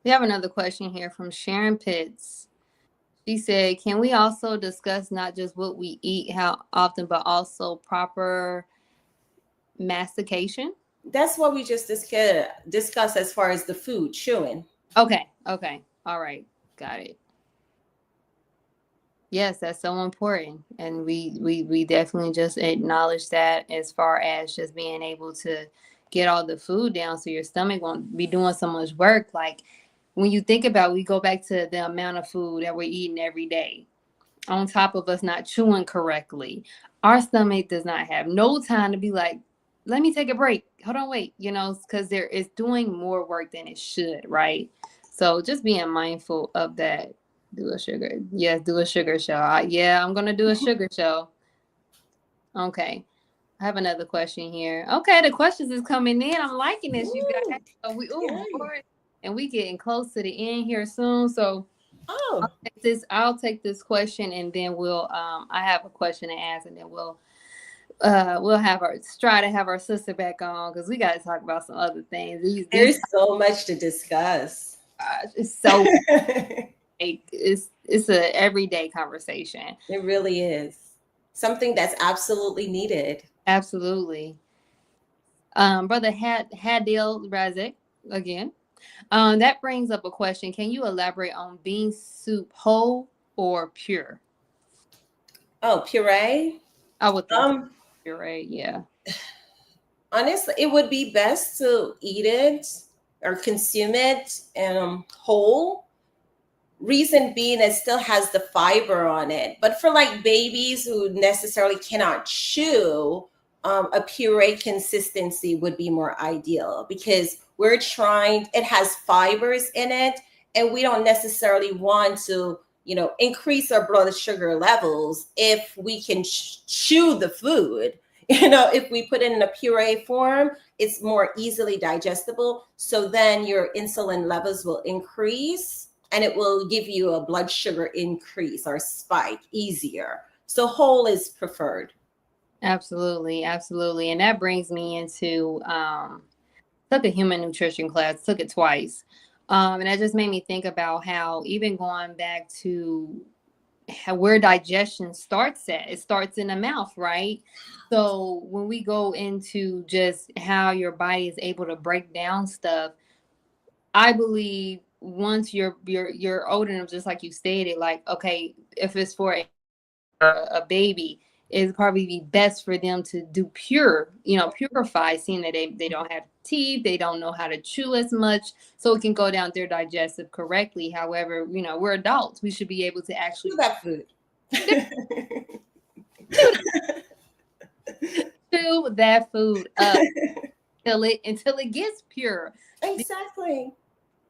We have another question here from Sharon Pitts. She said, can we also discuss not just what we eat, how often, but also proper mastication? That's what we just discussed as far as the food, chewing. Okay. All right. Got it. Yes, that's so important. And we definitely just acknowledge that as far as just being able to get all the food down so your stomach won't be doing so much work. Like when you think about, we go back to the amount of food that we're eating every day, on top of us not chewing correctly. Our stomach does not have no time to be like, let me take a break. Hold on, wait, because there is doing more work than it should, right? So just being mindful of that. Do a sugar. Yes, do a sugar show. Yeah, I'm going to do a sugar show. Okay. I have another question here. Okay, the questions is coming in. I'm liking this, you guys. So Lord, and we getting close to the end here soon. So I'll take this question, and then we'll I have a question to ask, and then we'll have try to have our sister back on, because we got to talk about some other things. There's so much to discuss. It's so it's a everyday conversation. It really is something that's absolutely needed. Absolutely. Brother Hadil Razek again. That brings up a question. Can you elaborate on bean soup whole or pure? Oh, puree? I would think puree, yeah. Honestly, it would be best to eat it or consume it whole. Reason being, it still has the fiber on it. But for like babies who necessarily cannot chew, a puree consistency would be more ideal, because it has fibers in it, and we don't necessarily want to, increase our blood sugar levels if we can chew the food. If we put it in a puree form, it's more easily digestible. So then your insulin levels will increase, and it will give you a blood sugar increase or spike easier. So whole is preferred. Absolutely. And that brings me into took a human nutrition class, took it twice. And that just made me think about how, even going back to where digestion starts at, it starts in the mouth, right? So when we go into just how your body is able to break down stuff, I believe once you're old enough, just like you stated, like, okay, if it's for a baby, it'd probably be best for them to do purify, seeing that they don't have teeth, they don't know how to chew as much, so it can go down their digestive correctly. However, we're adults, we should be able to actually chew that food. Chew that food up until it gets pure. Exactly.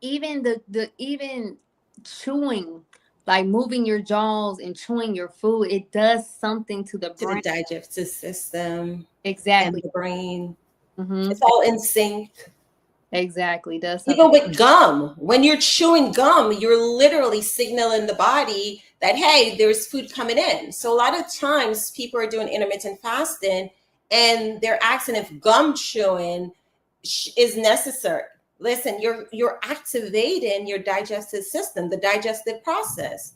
Even even chewing, like moving your jaws and chewing your food, it does something to the brain, the digestive system, exactly, and the brain. Mm-hmm. It's all in sync. Exactly. Does even with gum, when you're chewing gum, you're literally signaling the body that, hey, there's food coming in. So a lot of times people are doing intermittent fasting and they're asking if gum chewing is necessary. Listen, you're activating your digestive system, the digestive process,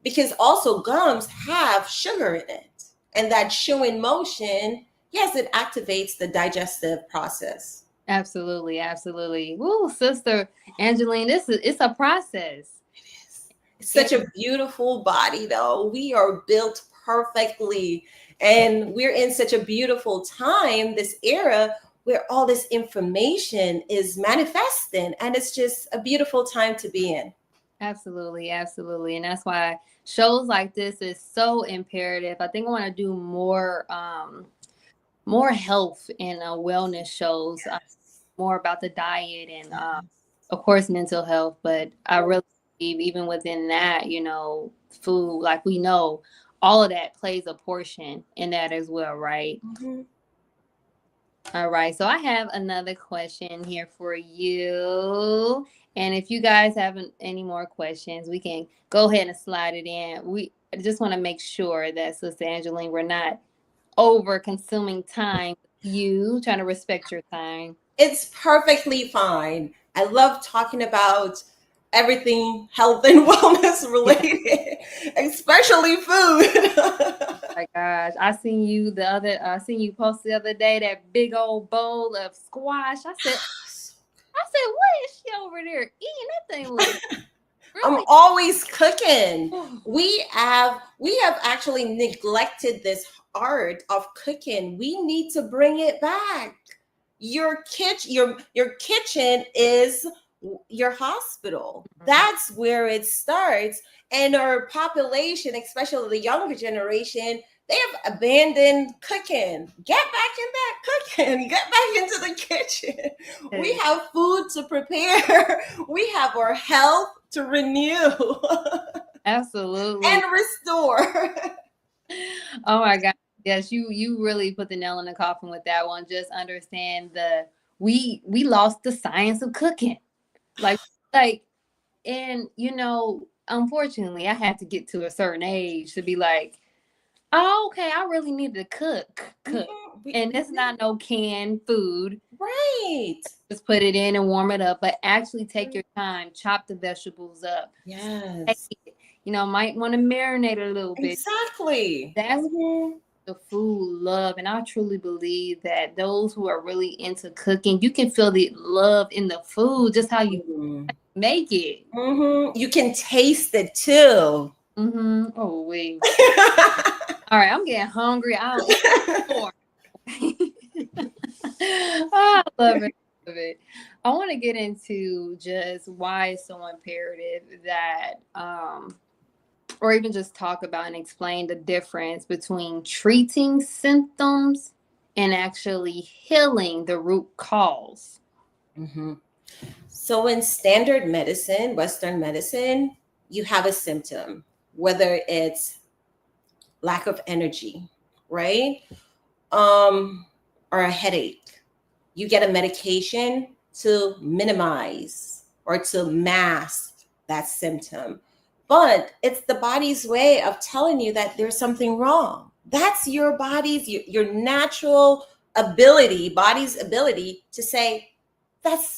because also gums have sugar in it, and that chewing motion, yes, it activates the digestive process. Absolutely. Woo, Sister Angelina, it's a process. It is. It's such a beautiful body, though. We are built perfectly, and we're in such a beautiful time, this era, where all this information is manifesting, and it's just a beautiful time to be in. Absolutely. And that's why shows like this is so imperative. I think I want to do more health and wellness shows, more about the diet and of course mental health. But I really believe even within that, food, like, we know all of that plays a portion in that as well, right? Mm-hmm. All right, so I have another question here for you. And if you guys have any more questions, we can go ahead and slide it in. I just want to make sure that, Sister Angeline, we're not over consuming time. You trying to respect your time. It's perfectly fine. I love talking about everything health and wellness related, especially food. Oh my gosh, I seen you post the other day that big old bowl of squash. I said, what is she over there eating? That thing looks I'm really. always cooking. We have actually neglected this art of cooking. We need to bring it back. Your kitchen is your hospital. That's where it starts. And our population, especially the younger generation, they have abandoned cooking. Get back in that cooking. Get back into the kitchen. We have food to prepare. We have our health to renew Absolutely. and restore. Oh my God. Yes, you really put the nail in the coffin with that one. Just understand we lost the science of cooking. Like and unfortunately I had to get to a certain age to be like, oh, okay, I really need to cook. And it's not no canned food. Right. Just put it in and warm it up, but actually take your time, chop the vegetables up. Yes. Might want to marinate a little bit. Exactly. That's the food love. And I truly believe that those who are really into cooking, you can feel the love in the food, just how you make it. You can taste it too. Oh, wait. All right, I'm getting hungry. I'll eat more. I love it. I want to get into just why it's so imperative that or even just talk about and explain the difference between treating symptoms and actually healing the root cause. So in standard medicine, Western medicine, you have a symptom, whether it's lack of energy, right? Or a headache. You get a medication to minimize or to mask that symptom. But it's the body's way of telling you that there's something wrong. That's your your natural body's ability to say,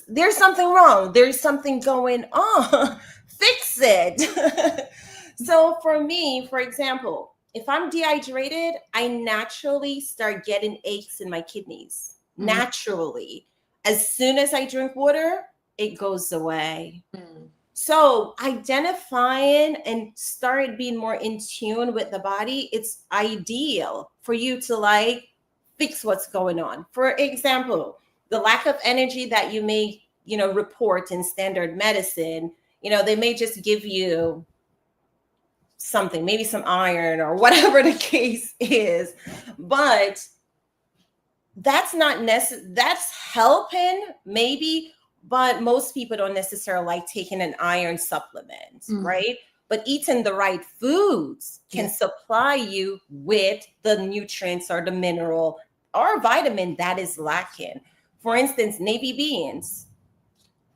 there's something wrong. There's something going on. Fix it. So for me, for example, if I'm dehydrated, I naturally start getting aches in my kidneys. Naturally. As soon as I drink water, it goes away. So identifying and start being more in tune with the body, it's ideal for you to fix what's going on. For example, the lack of energy that you may, report in standard medicine, they may just give you something, maybe some iron or whatever the case is, but that's not necessary. That's helping maybe, but most people don't necessarily like taking an iron supplement, right? But eating the right foods can supply you with the nutrients or the mineral or vitamin that is lacking. For instance, navy beans,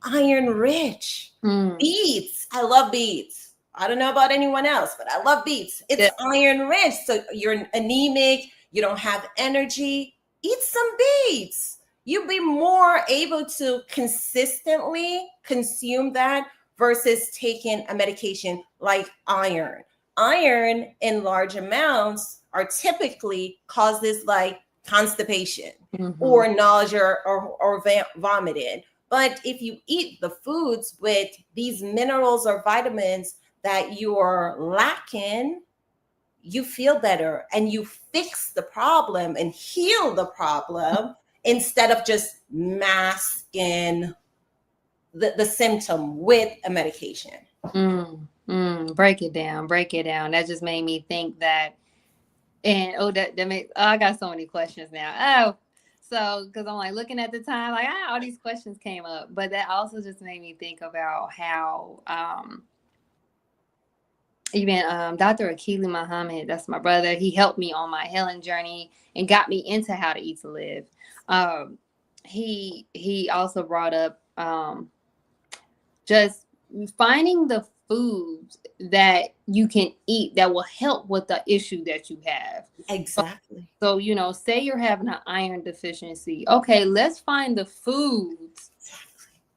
iron rich. Beets, I love beets. I don't know about anyone else, but I love beets. It's iron rich. So you're anemic, you don't have energy. Eat some beets. You'll be more able to consistently consume that versus taking a medication like iron. Iron in large amounts are typically causes like constipation or nausea or vomiting. But if you eat the foods with these minerals or vitamins that you are lacking, you feel better and you fix the problem and heal the problem instead of just masking the symptom with a medication. Break it down. That just made me think that, and I got so many questions now. So, because I'm looking at the time, all these questions came up, but that also just made me think about how, even Dr. Akili Muhammad, that's my brother. He helped me on my healing journey and got me into how to eat to live. He also brought up just finding the foods that you can eat that will help with the issue that you have. Exactly. So, say you're having an iron deficiency. Okay, let's find the foods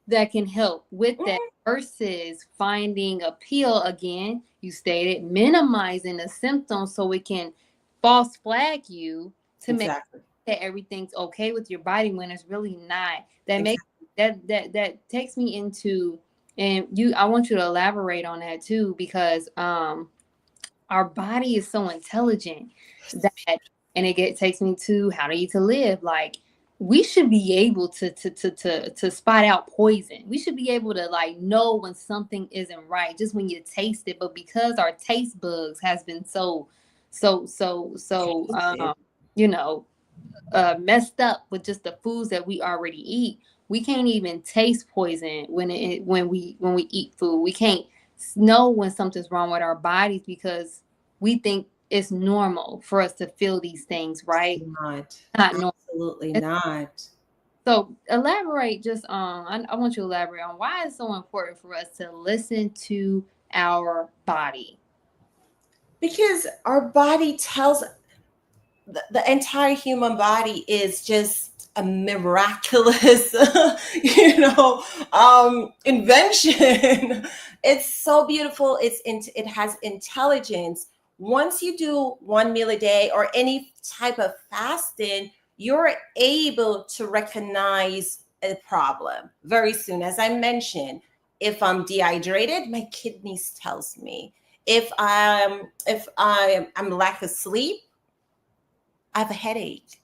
that can help with that versus finding a pill. Again, you stated minimizing the symptoms so it can false flag you to make Exactly. that everything's okay with your body when it's really not. That makes Exactly. that takes me into, and I want you to elaborate on that too, because our body is so intelligent that, and takes me to how to eat to live. Like, we should be able to spot out poison. We should be able to like know when something isn't right just when you taste it. But because our taste bugs has been so you know, messed up with just the foods that we already eat, we can't even taste poison when we eat food. We can't know when something's wrong with our bodies because we think it's normal for us to feel these things, right? Not. Not normal. Absolutely not. So elaborate just on, I want you to elaborate on why it's so important for us to listen to our body. Because our body tells, the entire human body is just a miraculous, invention. It's so beautiful. It has intelligence. Once you do one meal a day or any type of fasting, you're able to recognize a problem very soon. As I mentioned, if I'm dehydrated, my kidneys tells me. If I'm lack of sleep, I have a headache,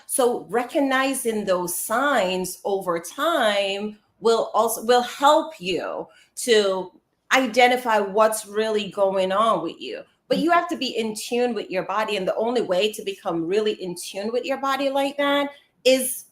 So recognizing those signs over time will help you to identify what's really going on with you. But you have to be in tune with your body. And the only way to become really in tune with your body like that is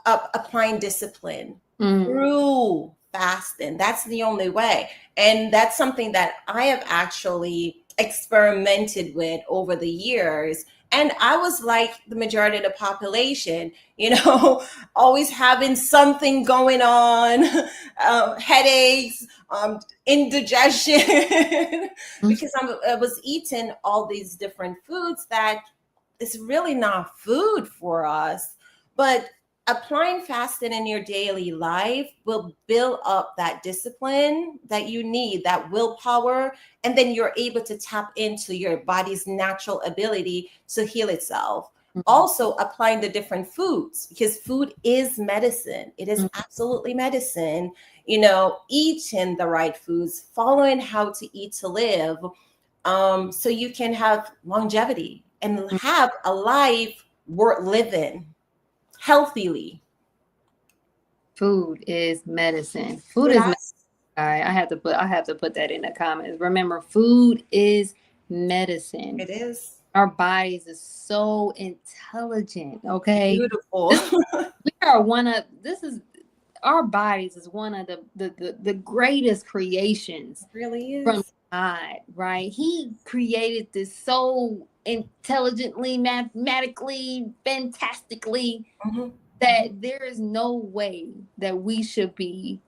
applying discipline through fasting. That's the only way. And that's something that I have actually experimented with over the years. And I was like the majority of the population, always having something going on, headaches, indigestion, because I was eating all these different foods that is really not food for us. But applying fasting in your daily life will build up that discipline that you need, that willpower, and then you're able to tap into your body's natural ability to heal itself. Also applying the different foods, because food is medicine. It is absolutely medicine. Eating the right foods, following how to eat to live, so you can have longevity and have a life worth living healthily. Food is medicine. Food is medicine. All right, I have to put that in the comments. Remember, food is medicine. It is. Our bodies is so intelligent. Okay. Beautiful. Our bodies is one of the greatest creations. It really is. From God, right? He created this so intelligently, mathematically, fantastically, that there is no way that we should be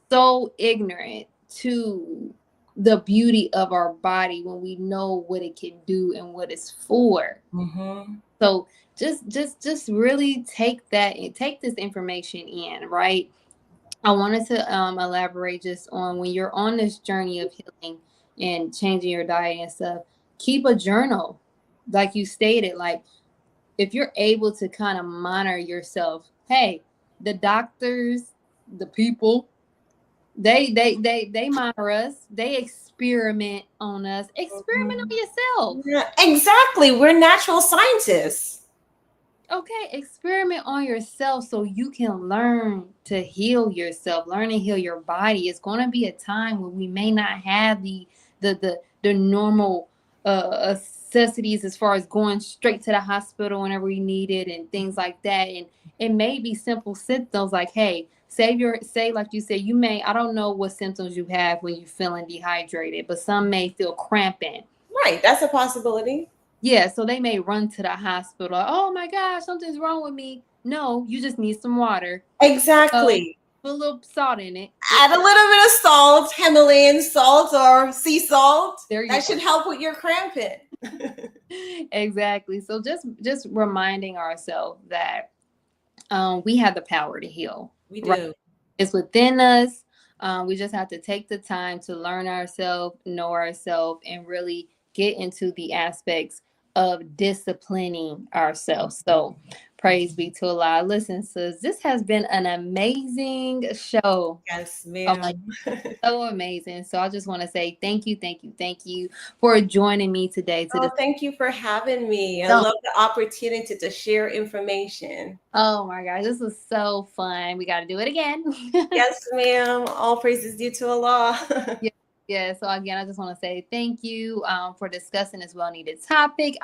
so ignorant to the beauty of our body when we know what it can do and what it's for. So just really take this information in, right? I wanted to elaborate just on when you're on this journey of healing and changing your diet and stuff, keep a journal. Like you stated, like if you're able to kind of monitor yourself, hey, the doctors, the people, they monitor us, they experiment on us. Experiment on yourself. Yeah, exactly. We're natural scientists. Okay, experiment on yourself so you can learn to heal yourself, learn to heal your body. It's going to be a time when we may not have the normal necessities as far as going straight to the hospital whenever we need it and things like that. And it may be simple symptoms like, hey, say like you said, I don't know what symptoms you have when you're feeling dehydrated, but some may feel cramping. Right, that's a possibility. Yeah, so they may run to the hospital. Oh my gosh, something's wrong with me. No, you just need some water. Exactly. Put a little salt in it. Add a little bit of salt, Himalayan salt or sea salt. That should help with your cramping. Exactly. So just reminding ourselves that we have the power to heal. We Right? do. It's within us. We just have to take the time to learn ourselves, know ourselves, and really get into the aspects of disciplining ourselves. So praise be to Allah. Listen, sis, this has been an amazing show. Yes, Oh my, ma'am. so amazing. So I just want to say thank you, thank you for joining me today to Oh, this. thank you for having me. I love the opportunity to share information. Oh my gosh, this was so fun. We got to do it again. Yes, ma'am. All praises due to Allah. Yeah. So again, I just want to say thank you for discussing this well-needed topic,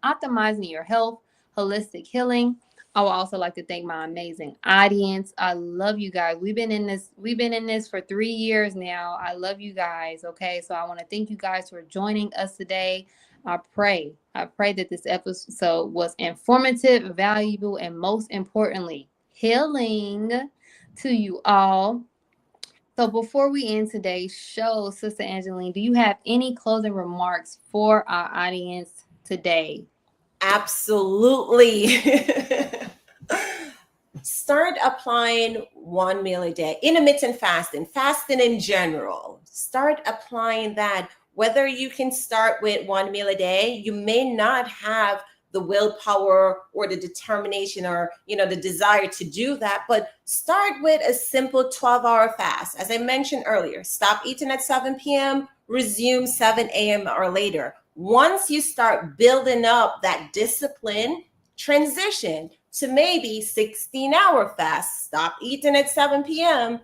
optimizing your health, holistic healing. I would also like to thank my amazing audience. I love you guys. We've been in this for 3 years now. I love you guys. Okay. So I want to thank you guys for joining us today. I pray that this episode was informative, valuable, and most importantly, healing to you all. So before we end today's show, Sister Angeline, do you have any closing remarks for our audience today? Absolutely. Start applying 1 meal a day, intermittent fasting in general. Start applying that. Whether you can start with 1 meal a day, you may not have the willpower or the determination or the desire to do that, but start with a simple 12-hour fast. As I mentioned earlier, stop eating at 7 p.m., resume 7 a.m. or later. Once you start building up that discipline, transition to maybe 16-hour fast. Stop eating at 7 p.m.,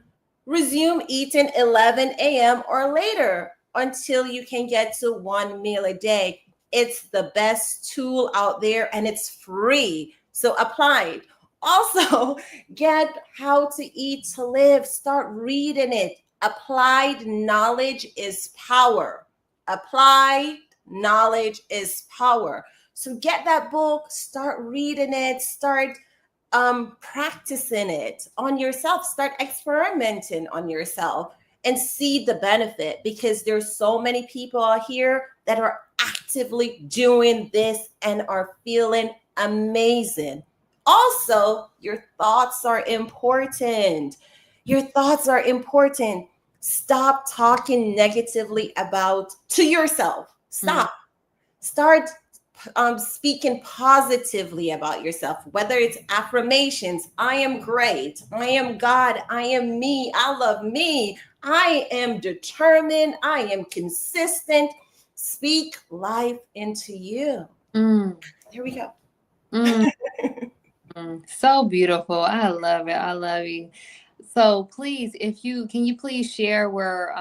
resume eating 11 a.m. or later until you can get to 1 meal a day. It's the best tool out there and it's free. So apply it. Also, get How to Eat to Live. Start reading it. Applied knowledge is power. Applied knowledge is power. So get that book, start reading it, start practicing it on yourself, start experimenting on yourself and see the benefit, because there's so many people out here that are actively doing this and are feeling amazing. Also, your thoughts are important. Your thoughts are important. Stop talking negatively to yourself. Stop. Start speaking positively about yourself, whether it's affirmations. I am great. I am God. I am me. I love me. I am determined. I am consistent. Speak life into you. Here we go. So beautiful. I love it. I love you. So please, can you please share where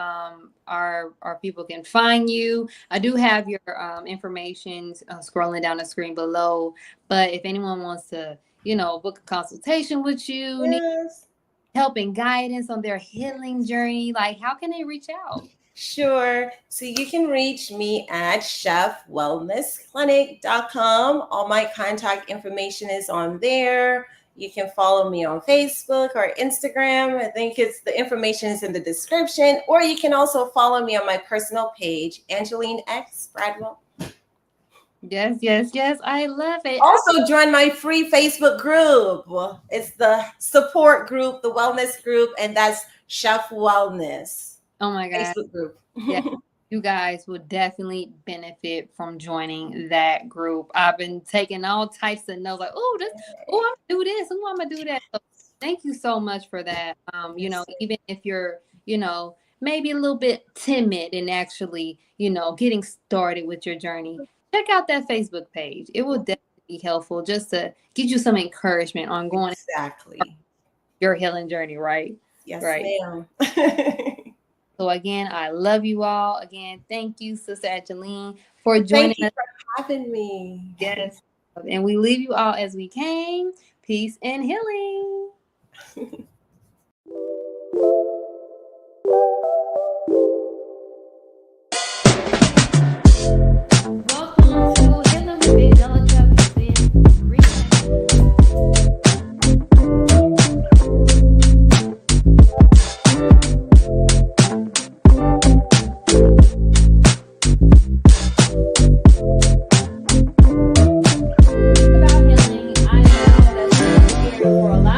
our people can find you? I do have your information scrolling down the screen below, but if anyone wants to, book a consultation with you, need help and guidance on their healing journey, like how can they reach out? Sure. So you can reach me at chefwellnessclinic.com. All my contact information is on there. You can follow me on Facebook or Instagram. I think the information is in the description. Or you can also follow me on my personal page, Angelina X Bradwell. Yes. I love it. Also join my free Facebook group. It's the support group, the wellness group, and that's Chef Wellness. Oh my God. Facebook group. Yeah. You guys will definitely benefit from joining that group. I've been taking all types of notes, like, I'm gonna do this, I'm gonna do that. So thank you so much for that. Even if you're, maybe a little bit timid and actually, getting started with your journey, check out that Facebook page. It will definitely be helpful just to get you some encouragement on going your healing journey, right? Yes, right. ma'am. So again, I love you all. Again, thank you, Sister Angelina, for joining us. Thank you for having me. Yes. And we leave you all as we came. Peace and healing. Welcome to Healing With Angelica. For a lot